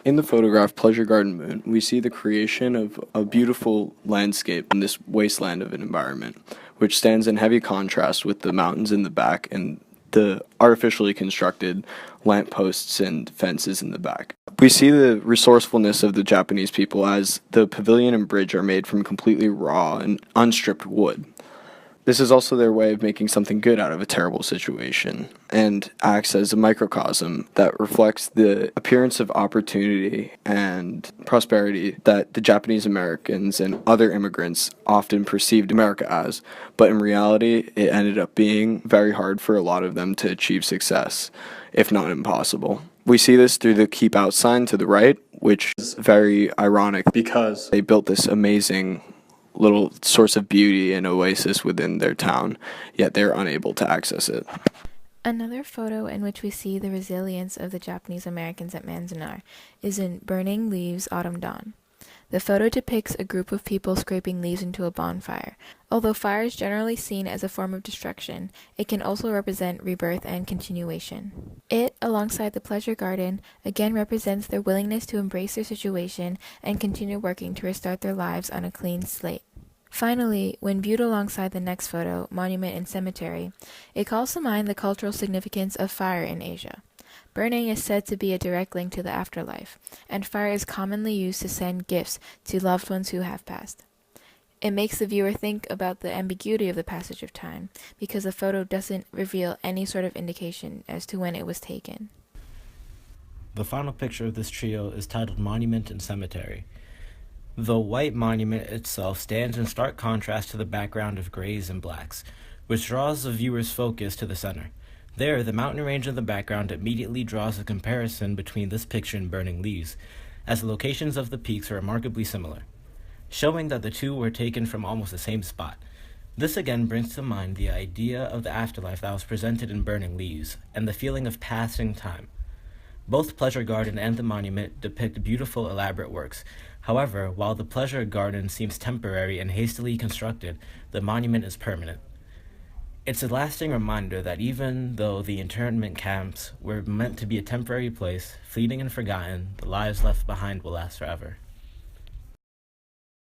In the photograph Pleasure Garden Moon, we see the creation of a beautiful landscape in this wasteland of an environment, which stands in heavy contrast with the mountains in the back and the artificially constructed lampposts and fences in the back. We see the resourcefulness of the Japanese people as the pavilion and bridge are made from completely raw and unstripped wood. This is also their way of making something good out of a terrible situation, and acts as a microcosm that reflects the appearance of opportunity and prosperity that the Japanese Americans and other immigrants often perceived America as, but in reality, it ended up being very hard for a lot of them to achieve success, if not impossible. We see this through the keep out sign to the right, which is very ironic because they built this amazing little source of beauty and oasis within their town, yet they're unable to access it. Another photo in which we see the resilience of the Japanese Americans at Manzanar is in Burning Leaves, Autumn Dawn. The photo depicts a group of people scraping leaves into a bonfire. Although fire is generally seen as a form of destruction, it can also represent rebirth and continuation. It, alongside the pleasure garden, again represents their willingness to embrace their situation and continue working to restart their lives on a clean slate. Finally, when viewed alongside the next photo, Monument and Cemetery, it calls to mind the cultural significance of fire in Asia. Burning is said to be a direct link to the afterlife, and fire is commonly used to send gifts to loved ones who have passed. It makes the viewer think about the ambiguity of the passage of time, because the photo doesn't reveal any sort of indication as to when it was taken. The final picture of this trio is titled Monument and Cemetery. The white monument itself stands in stark contrast to the background of grays and blacks, which draws the viewer's focus to the center. There, the mountain range in the background immediately draws a comparison between this picture and Burning Leaves, as the locations of the peaks are remarkably similar, showing that the two were taken from almost the same spot. This again brings to mind the idea of the afterlife that was presented in Burning Leaves, and the feeling of passing time. Both Pleasure Garden and the monument depict beautiful, elaborate works. However, while the Pleasure Garden seems temporary and hastily constructed, the monument is permanent. It's a lasting reminder that even though the internment camps were meant to be a temporary place, fleeting and forgotten, the lives left behind will last forever.